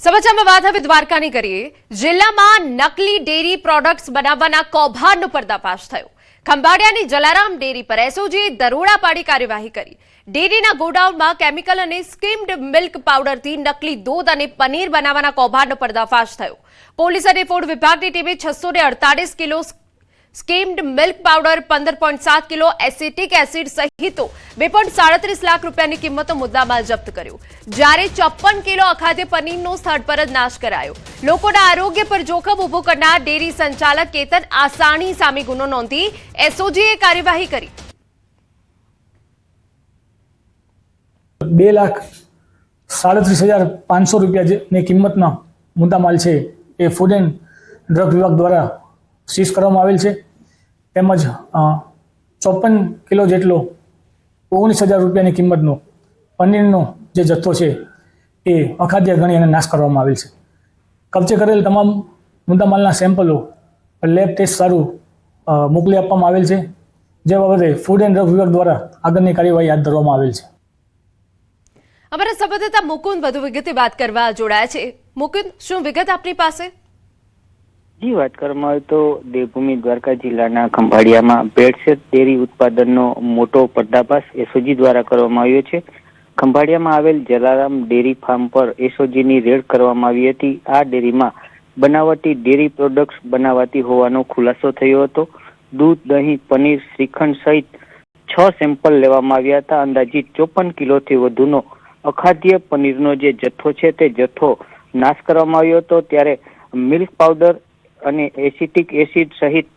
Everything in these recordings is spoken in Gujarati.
સમાચારમાં વાત હવે દ્વારકાની કરીએ। જિલ્લામાં નકલી ડેરી પ્રોડક્ટ્સ બનાવવાના કૌભાંડનો પર્દાફાશ થયો। ખંભાળિયાની જલારામ ડેરી પર એસઓજીએ દરોડા પાડી કાર્યવાહી કરી। ડેરીના ગોડાઉનમાં કેમિકલ અને સ્કીમ્ડ મિલ્ક પાવડરથી નકલી દૂધ અને પનીર બનાવવાના કૌભાંડનો પર્દાફાશ થયો। પોલીસ અને ફૂડ વિભાગની ટીમે 648 kilo skimmed milk powder, 15.7 kilo acetic acid સહિત 2.37 લાખ રૂપિયાની કિંમતનો મુદ્દામાલ જપ્ત કર્યો। જ્યારે 54 કિલો અખાદ્ય પનીરનો સ્થળ પર જ નાશ કરાયો। લોકોના આરોગ્ય પર જોખમ ઉભું કરનાર ડેરી સંચાલક કેતન આસાણી સામે ગુનો નોંધી એસઓજીએ કાર્યવાહી કરી। 2,37,500 રૂપિયાની કિંમતનો મુદ્દામાલ છે એ ફૂડ એન્ડ ડ્રગ વિભાગ દ્વારા સીઝ કરવામાં આવેલ છે। તેમજ 54 કિલો જેટલો 19,000 રૂપિયાની કિંમતનો પનીરનો જે જથ્થો છે એ અખાદ્ય ગણી અને નાશ કરવામાં આવેલ છે। કબજે કરેલ તમામ મુદ્દામાલના સેમ્પલો લેબ ટેસ્ટ સારું મોકલી આપવામાં આવેલ છે, જે બાબતે ફૂડ એન્ડ ડ્રગ વિભાગ દ્વારા આગળની કાર્યવાહી હાથ ધરવામાં આવેલ છે। અમારા સંવાદદાતા મુકુંદ વધુ વિગતે વાત કરવા જોડાયા છે। મુકુંદ, શું વિગત આપની પાસે? જી, વાત કરવામાં આવે તો દેવભૂમિ દ્વારકા જિલ્લાના ખંભાળિયામાં ભેળસેળ ડેરી ઉત્પાદનનો મોટો પર્દાફાશ એસઓજી દ્વારા કરવામાં આવ્યો છે। ખંભાળિયામાં આવેલ જલારામ ડેરી ફાર્મ પર એસઓજીની રેડ કરવામાં આવી હતી। આ ડેરીમાં બનાવટી ડેરી પ્રોડક્ટ્સ બનાવાતી હોવાનો ખુલાસો થયો હતો। દૂધ, દહીં, પનીર, શ્રીખંડ સહિત 6 સેમ્પલ લેવામાં આવ્યા હતા। અંદાજિત 54 કિલોથી વધુનો અખાદ્ય પનીરનો જે જથ્થો છે તે જથ્થો નાશ કરવામાં આવ્યો હતો। ત્યારે મિલ્ક પાવડર અને એસિટિક એસિડ સહિત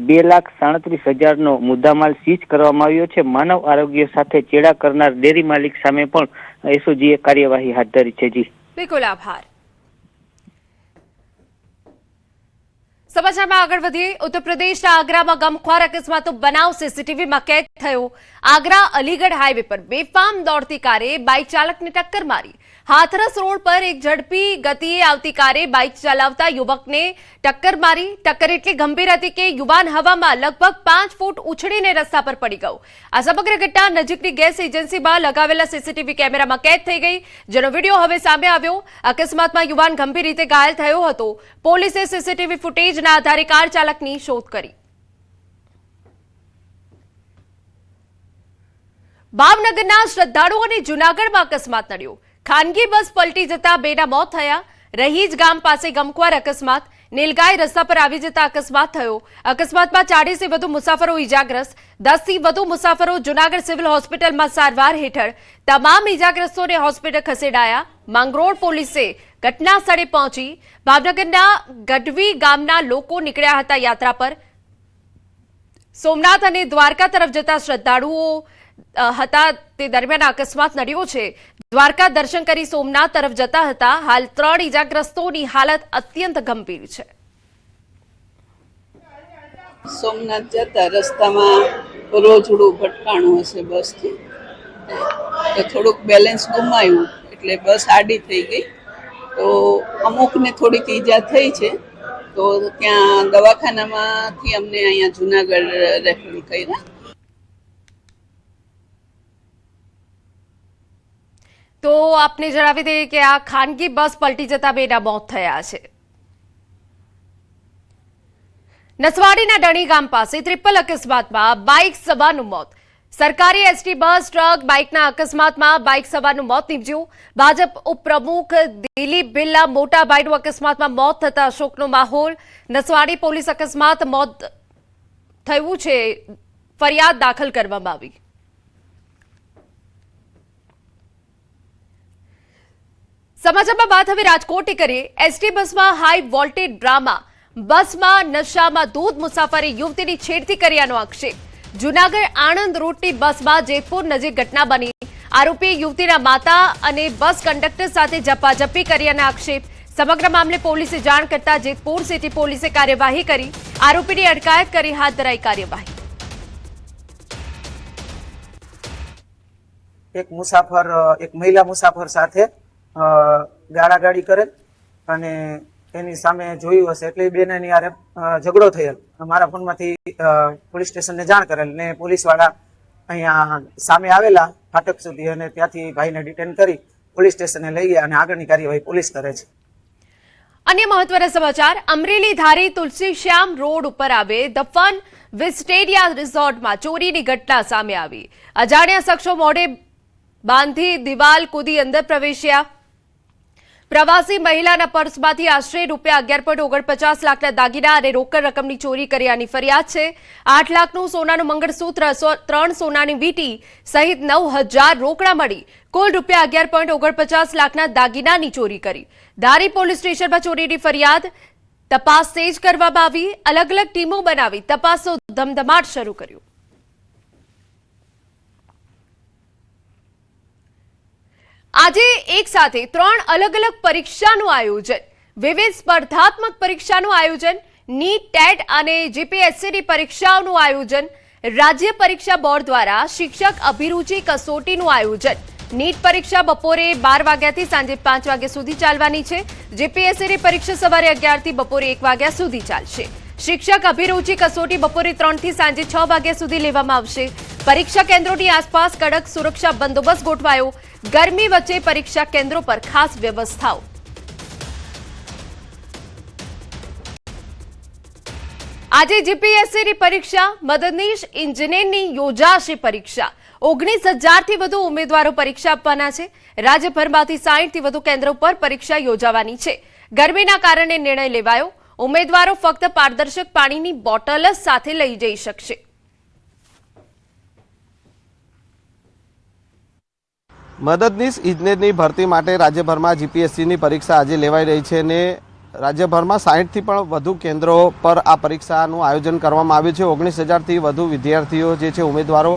2,37,000નો મુદ્દામાલ સીઝ કરવામાં આવ્યો છે। માનવ આરોગ્ય સાથે ચેડા કરનાર ડેરી માલિક સામે પણ એસઓજીએ કાર્યવાહી હાથ ધરી છે। જી બિલકુલ, આભાર। સમાચારમાં આગળ વધીએ। ઉત્તર પ્રદેશના આગ્રામાં ગમખ્વાર અકસ્માતનો બનાવ સીસીટીવીમાં કેદ થયો। આગ્રા અલીગઢ હાઈવે પર બેફામ દોડતી કારે બાઇક ચાલકને ટક્કર મારી। હાથરસ રોડ પર એક ઝડપી ગતિએ આવતી કારે બાઇક ચલાવતા યુવકને ટક્કર મારી। ટક્કર એટલી ગંભીર હતી કે યુવાન હવામાં લગભગ 5 ફૂટ ઉછળીને રસ્તા પર પડી ગયો। આ સમગ્ર ઘટના નજીકની ગેસ એજન્સીમાં લગાવેલા સીસીટીવી કેમેરામાં કેદ થઈ ગઈ, જેનો વિડીયો હવે સામે આવ્યો। અકસ્માતમાં યુવાન ગંભીર રીતે ઘાયલ થયો હતો। પોલીસે સીસીટીવી ફૂટેજના આધારે કાર ચાલકની શોધ કરી। ભાવનગરના શ્રદ્ધાળુઓને જૂનાગઢમાં અકસ્માત નડ્યો। ખાનગી બસ પલટી જતા 2ના મોત થયા। રહીજ ગામ પાસે ગમખ્વાર અકસ્માત। નીલગાય રસ્તા પર આવી જતા અકસ્માત થયો। અકસ્માતમાં 40થી વધુ મુસાફરો ઇજાગ્રસ્ત। 10થી વધુ મુસાફરો જૂનાગઢ સિવિલ હોસ્પિટલમાં સારવાર હેઠળ। તમામ ઇજાગ્રસ્તોને હોસ્પિટલ ખસેડાયા। માંગરોળ પોલીસે ઘટના સ્થળે પહોંચી ભાવનગરના ગઢવી ગામના લોકો નીકળ્યા હતા યાત્રા પર। સોમનાથ અને દ્વારકા તરફ જતા શ્રદ્ધાળુઓ હતા તે દરમિયાન અકસ્માત નડ્યો છે। દ્વારકા દર્શન કરી સોમનાથ તરફ જતા હતા। હાલ 3 ઇજાગ્રસ્તોની હાલત અત્યંત ગંભીર છે। સોમનાથ જતા રસ્તામાં રોજડું ભટકાણું હશે બસથી, તો થોડુંક બેલેન્સ ગુમાવ્યું એટલે બસ આડી થઈ ગઈ। તો અમુકને થોડીક ઈજા થઈ છે, તો ત્યાં દવાખાનામાંથી અમને અહીંયા જુનાગઢ રેફર કર્યા। તો આપને જણાવી દઈએ કે આ ખાનગી બસ પલટી જતા 2ના મોત થયા છે। નસવાડીના ડણી ગામ પાસે ટ્રિપલ અકસ્માતમાં બાઇક સવારનું મોત। સરકારી એસટી બસ ટ્રક બાઇકના અકસ્માતમાં બાઇક સવારનું મોત નીપજ્યું। ભાજપ ઉપપ્રમુખ દિલીપ બિરલા મોટાભાઈનું અકસ્માતમાં મોત થતા શોકનો માહોલ। નસવાડી પોલીસ અકસ્માત મોત થયું છે ફરિયાદ દાખલ કરવામાં આવી। સમાચારમાં વાત હવે રાજકોટની કરીએ। એસટી બસમાં હાઈ વોલ્ટેજ ડ્રામા। બસમાં નશામાં ધૂત મુસાફરે યુવતીની છેડતી કર્યાનો આક્ષેપ। જૂનાગઢ આણંદ રૂટની બસમાં જેતપુર નજીક ઘટના બની। આરોપી યુવતીના માતા અને બસ કંડક્ટર સાથે ઝપાઝપી કર્યાના આક્ષેપ। સમગ્ર મામલે પોલીસે જાણ કરતા જેતપુર સિટી પોલીસે કાર્યવાહી કરી। આરોપીની અટકાયત કરી હાથ ધરાઈ કાર્યવાહી। એક મહિલા મુસાફર સાથે ગાળાગાળી કરેલ અને એની સામે જોયું હશે એટલે બેનાની આરે ઝઘડો થયેલ। મારા ફોનમાંથી પોલીસ સ્ટેશનને જાણ કરેલ ને પોલીસ વાળા અહીંયા સામે આવેલા ફાટક સુધી અને ત્યાંથી ભાઈને ડિટેન કરી પોલીસ સ્ટેશને લઈ ગયા અને આગળની કાર્યવાહી પોલીસ કરે છે. અન્ય મહત્વના સમાચાર અમરેલી ધારી તુલસીશ્યામ રોડ ઉપર આવે ધ ફન વિસ્ટેરિયા રિસોર્ટમાં ચોરીની ઘટના સામે આવી. અજાણ્યા શખ્સો મોઢે બાંધી દિવાલ કૂદી અંદર પ્રવેશ્યા. પ્રવાસી મહિલાના પર્સમાંથી આશરે ₹11.49 લાખના દાગીના અને રોકડ રકમની ચોરી કર્યાની ફરિયાદ છે. 8 લાખનું સોનાનું મંગળસૂત્ર, 3 સોનાની વીંટી સહિત 9,000 રોકડા મળી કુલ ₹11.49 લાખના દાગીનાની ચોરી કરી. ધારી પોલીસ સ્ટેશનમાં ચોરીની ફરિયાદ. તપાસ તેજ કરવામાં આવી. અલગ અલગ ટીમો બનાવી તપાસનો ધમધમાટ શરૂ કર્યો. આજે એક સાથે 3 અલગ અલગ પરીક્ષાનું આયોજન. વિવિધ સ્પર્ધાત્મક પરીક્ષાનું આયોજન, નીટ, ટેટ અને જીપીએસસીની પરીક્ષાઓનું આયોજન. રાજ્ય પરીક્ષા બોર્ડ દ્વારા શિક્ષક અભિરુચિ કસોટીનું આયોજન. નીટ પરીક્ષા બપોરે 12 વાગ્યાથી સાંજે 5 વાગ્યા સુધી ચાલવાની છે. જીપીએસસીની પરીક્ષા સવારે 11 થી બપોરે 1 વાગ્યા સુધી ચાલશે. શિક્ષક અભિરુચિ કસોટી બપોરે 3 થી સાંજે 6 વાગ્યા સુધી લેવામાં આવશે. પરીક્ષા કેન્દ્રોની આસપાસ કડક સુરક્ષા બંદોબસ્ત ગોઠવાયો. ગરમી વચ્ચે પરીક્ષા કેન્દ્રો પર ખાસ વ્યવસ્થાઓ. આજે જીપીએસસીની પરીક્ષા, મદદનીશ ઇજનેરની યોજાશે પરીક્ષા. 19,000 થી વધુ ઉમેદવારો પરીક્ષા આપવાના છે. રાજ્યભરમાંથી 60 થી વધુ કેન્દ્રો પર પરીક્ષા યોજાવાની છે. ગરમીના કારણે નિર્ણય લેવાયો. ઉમેદવારો ફક્ત પારદર્શક પાણીની બોટલ જ સાથે લઈ જઈ શકશે. મદદનીશ ઇજનેરની ભરતી માટે રાજ્યભરમાં જીપીએસસીની પરીક્ષા આજે લેવાઈ રહી છે અને રાજ્યભરમાં 60થી પણ વધુ કેન્દ્રો પર આ પરીક્ષાનું આયોજન કરવામાં આવ્યું છે. 19,000થી વધુ વિદ્યાર્થીઓ જે છે ઉમેદવારો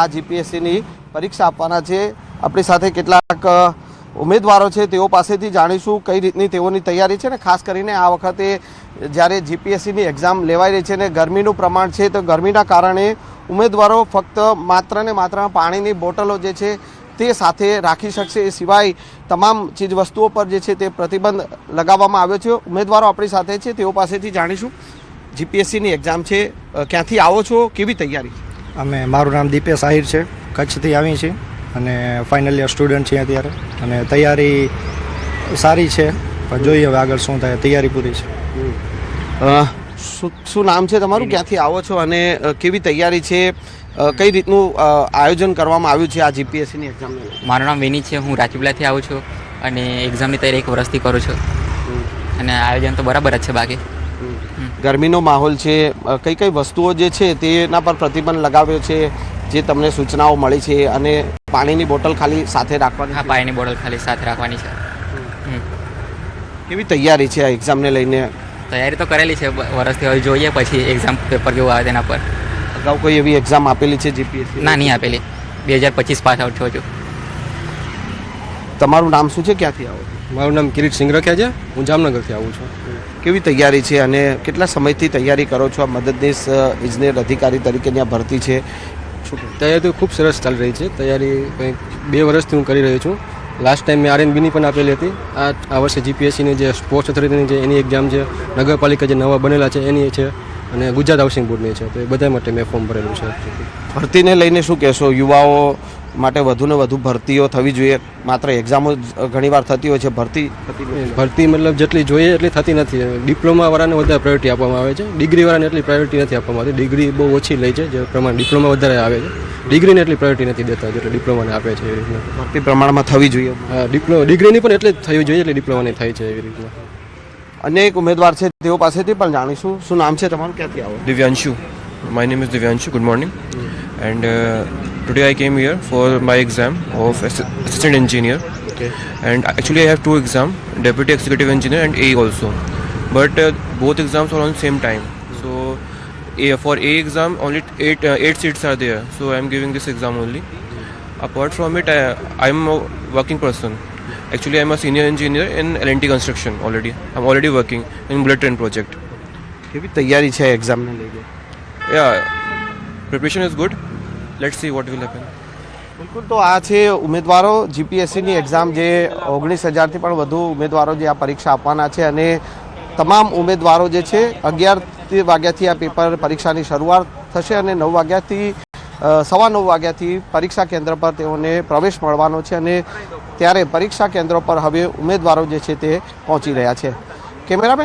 આ જીપીએસસીની પરીક્ષા આપવાના છે. આપણી સાથે કેટલાક ઉમેદવારો છે તેઓ પાસેથી જાણીશું કઈ રીતની તેઓની તૈયારી છે ને ખાસ કરીને આ વખતે જ્યારે જીપીએસસીની એક્ઝામ લેવાઈ રહી છે અને ગરમીનું પ્રમાણ છે તો ગરમીના કારણે ઉમેદવારો ફક્ત માત્ર ને માત્ર પાણીની બોટલો જે છે તે સાથે રાખી શકશે. એ સિવાય તમામ ચીજ વસ્તુઓ પર જે છે તે પ્રતિબંધ લગાવવામાં આવ્યો છે. ઉમેદવારો આપણી સાથે છે તેઓ પાસેથી જાણીશું જીપીએસસીની એક્ઝામ છે, ક્યાંથી આવો છો, કેવી તૈયારી? મારું નામ દીપેશ આહિર છે, કચ્છથી આવી છે અને ફાઇનલ યર સ્ટુડન્ટ છે અત્યારે અને તૈયારી સારી છે પણ જોઈએ હવે આગળ શું થાય. તૈયારી પૂરી છે. શું નામ છે તમારું, ક્યાંથી આવો છો અને કેવી તૈયારી છે, કઈ રીતનું આયોજન કરવામાં આવ્યું છે આ જીપીએસસીની એક્ઝામને? મારું નામ વિનીત છે, હું રાજપીપળાથી આવું છું અને એક્ઝામની તૈયારી 1 વર્ષથી કરું છું અને આયોજન તો બરાબર જ છે. બાકી ગરમીનો માહોલ છે, કઈ કઈ વસ્તુઓ જે છે તેના પર પ્રતિબંધ લગાવ્યો છે જે તમને સૂચનાઓ મળી છે અને પાણીની બોટલ ખાલી સાથે રાખવાની? હા, પાણીની બોટલ ખાલી સાથે રાખવાની છે. કેવી તૈયારી છે આ એક્ઝામને લઈને? તૈયારી તો કરેલી છે વર્ષથી, હવે જોઈએ પછી એક્ઝામ પેપર કેવું આવે તેના પર. અગાઉ કોઈ એવી એક્ઝામ આપેલી છે જીપીએસસી? ના, નહીં આપેલી. 2025 પાસ આઉટ થયો છું. તમારું નામ શું છે, ક્યાંથી આવો? મારું નામ કિરીટ સિંગરખિયા છે, હું જામનગરથી આવું છું. કેવી તૈયારી છે અને કેટલા સમયથી તૈયારી કરો છો? આ મદદનીશ ઇજનેર અધિકારી તરીકેની આ ભરતી છે. તૈયારી તો ખૂબ સરસ ચાલી રહી છે. તૈયારી કંઈક 2 વર્ષથી હું કરી રહ્યો છું. લાસ્ટ ટાઈમ મેં આરએનબીની પણ આપેલી હતી. આ વર્ષે જીપીએસસીની જે સ્પોર્ટ્સ ઓથોરિટીની જે એની એક્ઝામ છે, નગરપાલિકા જે નવા બનેલા છે એની છે અને ગુજરાત હાઉસિંગ બોર્ડની છે. તો એ બધા માટે મેં ફોર્મ ભરેલું છે. ભરતીને લઈને શું કહેશો? યુવાઓ માટે વધુને વધુ ભરતીઓ થવી જોઈએ, માત્ર એક્ઝામો ઘણીવાર થતી હોય છે, ભરતી મતલબ જેટલી જોઈએ એટલી થતી નથી. ડિપ્લોમાવાળાને વધારે પ્રાયોરિટી આપવામાં આવે છે, ડિગ્રીવાળાને એટલી પ્રાયોરિટી નથી આપવામાં આવતી. ડિગ્રી બહુ ઓછી લે છે જે પ્રમાણે ડિપ્લોમા વધારે આવે છે. ડિગ્રીને એટલી પ્રાયોરિટી નથી દેતા જેટલી ડિપ્લોમાને આપે છે. એવી રીતના ભરતી પ્રમાણમાં થવી જોઈએ. હા, ડિગ્રીની પણ એટલી જ થવી જોઈએ એટલી ડિપ્લોમાની થાય છે. એવી રીતના અન્ય એક ઉમેદવાર છે તેઓ પાસેથી પણ જાણીશું. શું નામ છે તમારું, ક્યાંથી આવો? Divyanshu. My name is Divyanshu. Good morning. And today I came here for my exam of assistant engineer. Okay. And actually I have 2 exams, deputy executive engineer and A also. But both exams are on same time. So for A exam only 8 seats are there. So I am giving this exam only. Apart from it, I am a working person. Actually, I am a senior engineer in L&T construction already. I am already working in bullet train project. કેવી તૈયારી છે એક્ઝામને લઈને? Yeah, preparation is good. Let's see what will happen. બિલકુલ, તો આ છે ઉમેદવારો જીપીએસસીની એક્ઝામ જે 19,000થી પણ વધુ ઉમેદવારો જે આ પરીક્ષા આપવાના છે અને તમામ ઉમેદવારો જે છે 11 વાગ્યાથી આ પેપર પરીક્ષાની શરૂઆત થશે અને 9 વાગ્યાથી 9:15 વાગ્યાથી પરીક્ષા કેન્દ્ર પર તેઓને પ્રવેશ મળવાનો છે અને ત્યારે પરીક્ષા કેન્દ્રો પર હવે ઉમેદવારો જે છે તે પહોંચી રહ્યા છે. કેમેરામેન